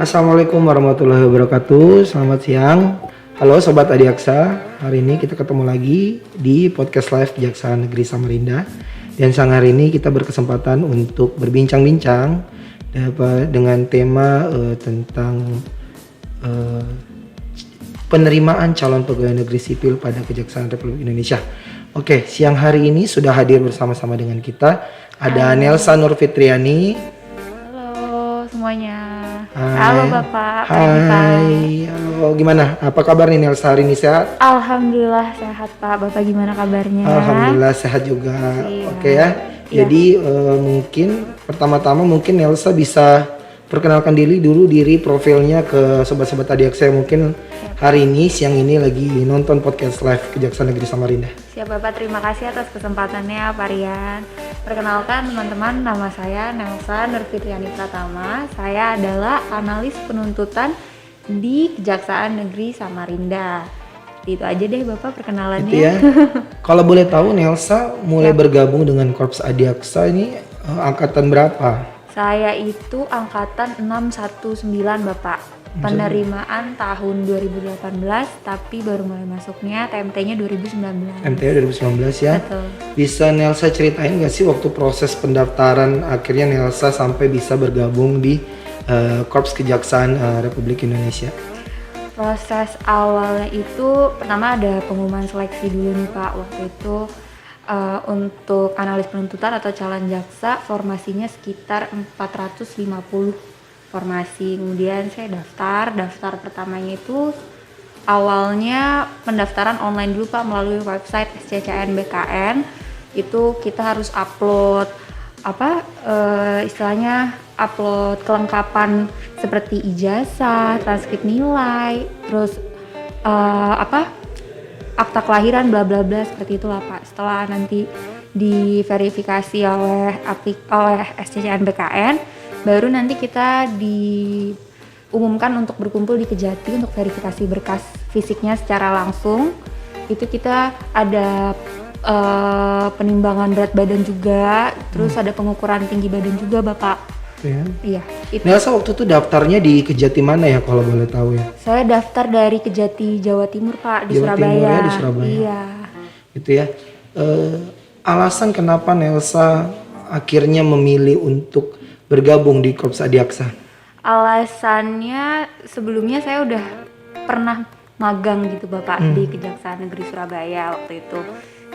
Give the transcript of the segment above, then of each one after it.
Assalamualaikum warahmatullahi wabarakatuh. Selamat siang. Halo Sobat Adiaksa. Hari ini kita ketemu lagi di podcast live Kejaksaan Negeri Samarinda. Dan siang hari ini kita berkesempatan untuk berbincang-bincang dengan tema tentang penerimaan calon pegawai negeri sipil pada Kejaksaan Republik Indonesia. Oke, siang hari ini sudah hadir bersama-sama dengan kita ada Nelsa Nurfitriani. Halo semuanya. Hai. Halo Bapak. Hai. Halo, gimana? Apa kabar nih Nelsa hari ini, sehat? Alhamdulillah sehat Pak. Bapak gimana kabarnya? Alhamdulillah sehat juga. Iya. Oke ya. Jadi mungkin pertama-tama mungkin Nelsa bisa perkenalkan diri profilnya ke sobat-sobat Adiaksa yang mungkin hari ini siang ini lagi nonton podcast live Kejaksaan Negeri Samarinda. Siap Bapak, terima kasih atas kesempatannya Pak Rian. Perkenalkan teman-teman, nama saya Nelsa Nurfitriani Pratama. Saya adalah analis penuntutan di Kejaksaan Negeri Samarinda. Itu aja deh Bapak perkenalannya. Gitu ya. Kalau boleh tahu Nelsa mulai bergabung dengan Korps Adiaksa ini angkatan berapa? Saya itu angkatan 619 Bapak. Penerimaan tahun 2018 tapi baru mulai masuknya TMT-nya 2019. MT 2019 ya. Betul. Bisa Nelsa ceritain gak sih waktu proses pendaftaran akhirnya Nelsa sampai bisa bergabung di Korps Kejaksaan Republik Indonesia? Proses awalnya itu pertama ada pengumuman seleksi dulu nih Pak. Waktu itu untuk analis penuntutan atau calon jaksa formasinya sekitar 450 formasi. Kemudian saya daftar pertamanya itu awalnya pendaftaran online dulu Pak melalui website SCCN BKN. Itu kita harus upload istilahnya upload kelengkapan seperti ijazah, transkrip nilai, terus akta kelahiran bla bla bla seperti itulah Pak. Setelah nanti diverifikasi oleh SCCN BKN, baru nanti kita diumumkan untuk berkumpul di Kejati untuk verifikasi berkas fisiknya secara langsung. Itu kita ada penimbangan berat badan juga, terus ada pengukuran tinggi badan juga Bapak. Ya. Iya. Itu. Nelsa waktu itu daftarnya di Kejati mana ya kalau boleh tahu ya? Saya daftar dari Kejati Jawa Timur Pak di Jawa Surabaya. Timur ya, di Surabaya. Iya. Gitu ya. Alasan kenapa Nelsa akhirnya memilih untuk bergabung di Korps Adiaksa? Alasannya sebelumnya saya udah pernah magang gitu Bapak di Kejaksaan Negeri Surabaya waktu itu.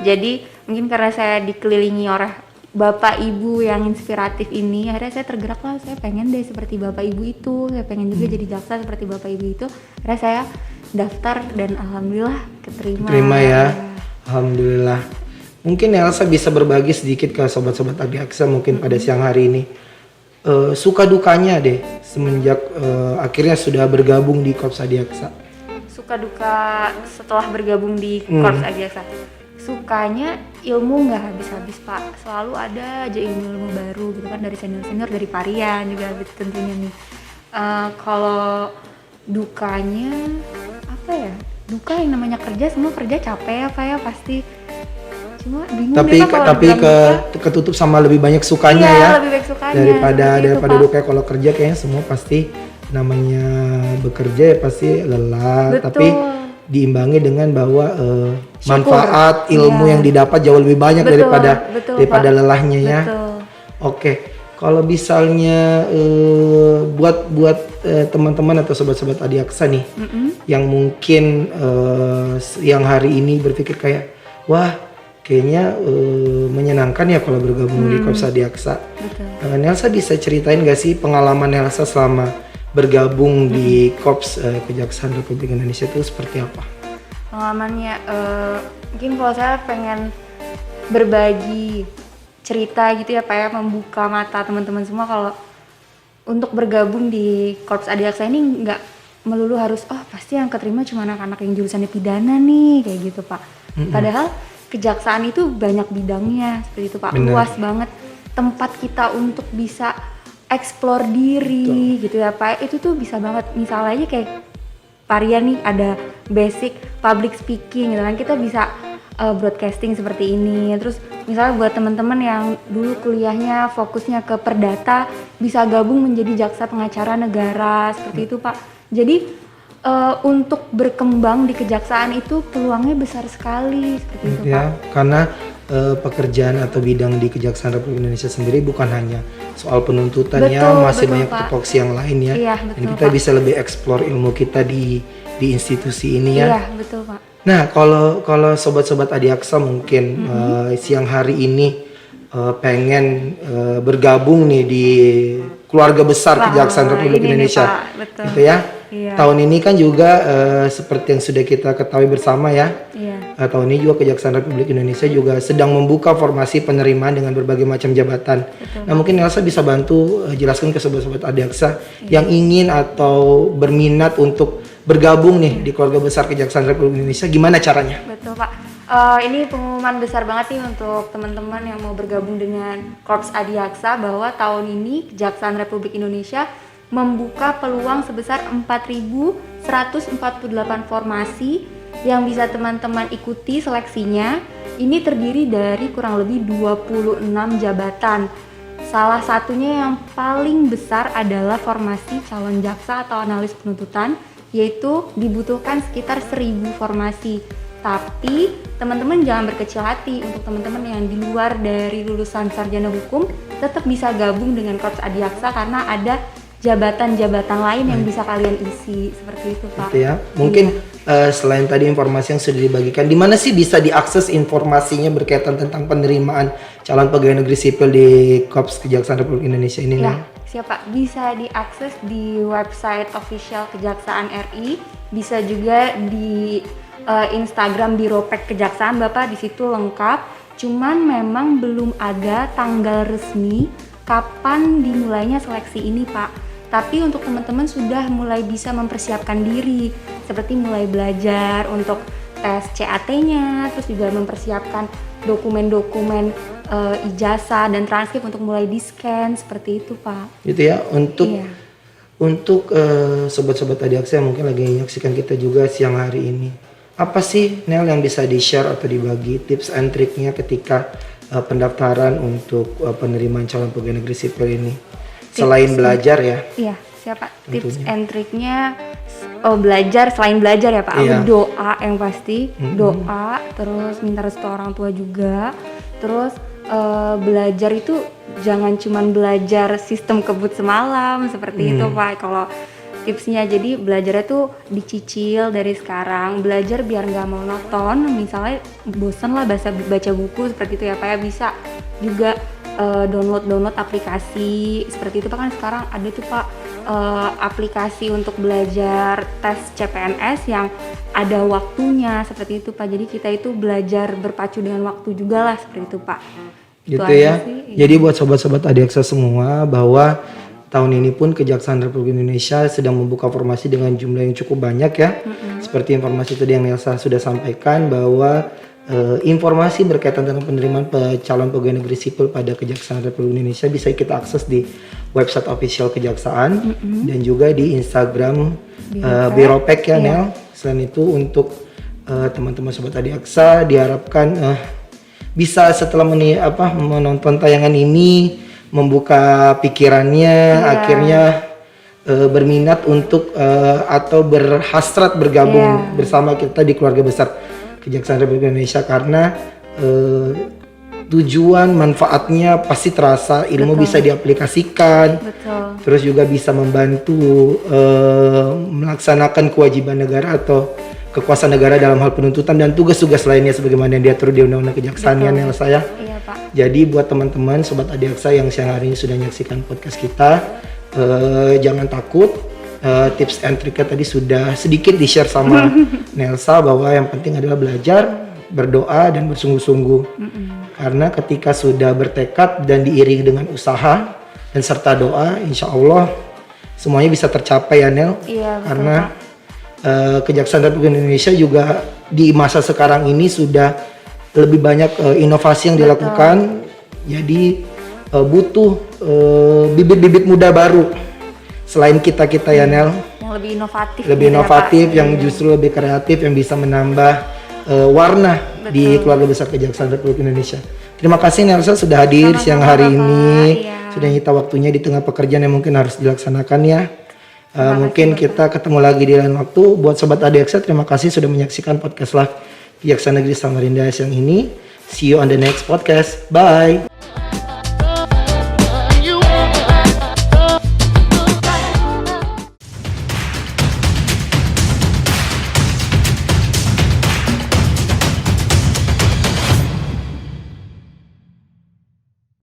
Jadi mungkin karena saya dikelilingi oleh Bapak Ibu yang inspiratif ini, akhirnya saya tergerak lah, saya pengen deh seperti Bapak Ibu itu, saya pengen juga jadi jaksa seperti Bapak Ibu itu. Akhirnya saya daftar dan alhamdulillah keterima. Terima ya. Alhamdulillah. Mungkin Nelsa bisa berbagi sedikit ke sobat-sobat Adiaksa mungkin pada siang hari ini. Suka dukanya deh semenjak akhirnya sudah bergabung di Korps Adiaksa. Suka duka setelah bergabung di Korps Adiaksa. Sukanya ilmu nggak habis-habis Pak, selalu ada aja ilmu-ilmu baru gitu kan dari senior-senior, dari Parian juga tentunya nih. Kalau dukanya apa ya? Duka yang namanya kerja, semua kerja capek apa ya pasti. Cuma bingung deh Pak kalau ketutup sama lebih banyak sukanya iya, ya. lebih baik sukanya Daripada duka. Kalau kerja kayaknya semua pasti namanya bekerja ya pasti lelah. Betul. Tapi diimbangi dengan bahwa manfaat ilmu yang didapat jauh lebih banyak daripada Pak. lelahnya ya. Betul. Oke, kalau misalnya buat teman-teman atau sobat-sobat Adiaksa nih yang mungkin yang hari ini berpikir kayak wah kayaknya menyenangkan ya kalau bergabung di Korps Adiaksa. Nelsa bisa ceritain gak sih pengalaman Nelsa selama bergabung di Korps Kejaksaan Republik Indonesia itu seperti apa? Pengalamannya mungkin kalau saya pengen berbagi cerita gitu ya Pak ya, membuka mata teman-teman semua kalau untuk bergabung di Korps Adiaksa ini nggak melulu harus pasti yang keterima cuma anak-anak yang jurusannya pidana nih kayak gitu Pak. Padahal kejaksaan itu banyak bidangnya seperti itu Pak. Bener. Luas banget tempat kita untuk bisa explore diri gitu ya Pak. Itu tuh bisa banget, misalnya aja kayak Parian nih ada basic public speaking gitu kan, kita bisa broadcasting seperti ini. Terus misalnya buat teman-teman yang dulu kuliahnya fokusnya ke perdata bisa gabung menjadi jaksa pengacara negara seperti itu Pak. Jadi untuk berkembang di kejaksaan itu peluangnya besar sekali seperti itu ya, Pak. karena pekerjaan atau bidang di Kejaksaan Republik Indonesia sendiri bukan hanya soal penuntutannya, masih betul, banyak Pak. tupoksi yang lain ya. Iya, Dan betul, kita Pak. bisa lebih eksplor ilmu kita di institusi ini ya. Iya, betul Pak. Nah, kalau sobat-sobat Adiaksa mungkin siang hari ini pengen bergabung nih di keluarga besar Kejaksaan Republik ini nih, Indonesia, Pak. Betul. gitu ya. Iya. Tahun ini kan juga seperti yang sudah kita ketahui bersama ya. Iya. Tahun ini juga Kejaksaan Republik Indonesia juga sedang membuka formasi penerimaan dengan berbagai macam jabatan. Betul. Nah, mungkin Elsa bisa bantu jelaskan ke sobat-sobat Adiaksa yang ingin atau berminat untuk bergabung nih di keluarga besar Kejaksaan Republik Indonesia, gimana caranya? Betul Pak. Ini pengumuman besar banget nih untuk teman-teman yang mau bergabung dengan Korps Adiaksa bahwa tahun ini Kejaksaan Republik Indonesia membuka peluang sebesar 4.148 formasi yang bisa teman-teman ikuti seleksinya. Ini terdiri dari kurang lebih 26 jabatan. Salah satunya yang paling besar adalah formasi calon jaksa atau analis penuntutan, yaitu dibutuhkan sekitar 1.000 formasi. Tapi teman-teman jangan berkecil hati, untuk teman-teman yang di luar dari lulusan sarjana hukum tetap bisa gabung dengan Korps Adiaksa karena ada jabatan-jabatan lain yang bisa kalian isi seperti itu Pak. Gitu ya. Mungkin selain tadi informasi yang sudah dibagikan, di mana sih bisa diakses informasinya berkaitan tentang penerimaan calon pegawai negeri sipil di Korps Kejaksaan Republik Indonesia ini? Ya, siapa? Bisa diakses di website official Kejaksaan RI, bisa juga di Instagram Biropek Kejaksaan Bapak, di situ lengkap. Cuman memang belum ada tanggal resmi kapan dimulainya seleksi ini Pak. Tapi untuk teman-teman sudah mulai bisa mempersiapkan diri, seperti mulai belajar untuk tes CAT-nya, terus juga mempersiapkan dokumen-dokumen ijazah dan transkrip untuk mulai di-scan seperti itu Pak. Gitu ya. Untuk sobat-sobat Adiaksa yang mungkin lagi menyaksikan kita juga siang hari ini, apa sih Nel yang bisa di-share atau dibagi tips and triknya ketika pendaftaran untuk penerimaan calon pegawai negeri sipil ini? Selain belajar ya? Iya, siapa? Tentunya. Tips and triknya belajar, selain belajar ya Pak, Iya. doa yang pasti, doa, terus minta restu orang tua juga, terus belajar itu jangan cuman belajar sistem kebut semalam seperti itu Pak. Kalau tipsnya, jadi belajarnya tuh dicicil dari sekarang, belajar biar nggak monoton. Misalnya bosan lah baca buku seperti itu ya Pak ya, bisa juga download aplikasi seperti itu Pak. Kan sekarang ada tuh Pak aplikasi untuk belajar tes CPNS yang ada waktunya seperti itu Pak. Jadi kita itu belajar berpacu dengan waktu juga lah seperti itu Pak. Gitu Itu ya. aja sih. Jadi buat sobat-sobat Adiaksa semua, bahwa tahun ini pun Kejaksaan Republik Indonesia sedang membuka formasi dengan jumlah yang cukup banyak ya. Seperti informasi tadi yang Nelsa sudah sampaikan, bahwa informasi berkaitan tentang penerimaan calon pegawai negeri sipil pada Kejaksaan Republik Indonesia bisa kita akses di website official Kejaksaan dan juga di Instagram Biropek ya Nel. Selain itu untuk teman-teman sobat Adiaksa diharapkan bisa setelah menonton tayangan ini membuka pikirannya, akhirnya berminat untuk atau berhasrat bergabung bersama kita di keluarga besar Kejaksaan Republik Indonesia, karena tujuan manfaatnya pasti terasa, ilmu bisa diaplikasikan. Betul. Terus juga bisa membantu melaksanakan kewajiban negara atau kekuasaan negara dalam hal penuntutan dan tugas-tugas lainnya sebagaimana yang diatur di Undang-Undang Kejaksaan ya Nel saya. Iya Pak. Jadi buat teman-teman sobat Adiaksa yang siang hari ini sudah menyaksikan podcast kita, jangan takut. Tips and triknya tadi sudah sedikit di-share sama Nelsa, bahwa yang penting adalah belajar, berdoa dan bersungguh-sungguh. Karena ketika sudah bertekad dan diiringi dengan usaha dan serta doa, insya Allah semuanya bisa tercapai ya Nel. Iya, betul, Karena Pak. Kejaksaan Republik Indonesia juga di masa sekarang ini sudah lebih banyak inovasi yang dilakukan. Jadi butuh bibit-bibit muda baru selain kita ya Nel, Yang lebih inovatif. lebih gitu ya, inovatif, Pak. yang justru lebih kreatif, yang bisa menambah warna di keluarga besar Kejaksaan Republik Indonesia. Terima kasih Nelsa sudah hadir siang hari ini, sudah nyita waktunya di tengah pekerjaan yang mungkin harus dilaksanakan ya. Mungkin kita ketemu lagi di lain waktu. Buat Sobat ADXA, terima kasih sudah menyaksikan podcast live Kejaksaan Negeri Samarinda siang ini. See you on the next podcast. Bye.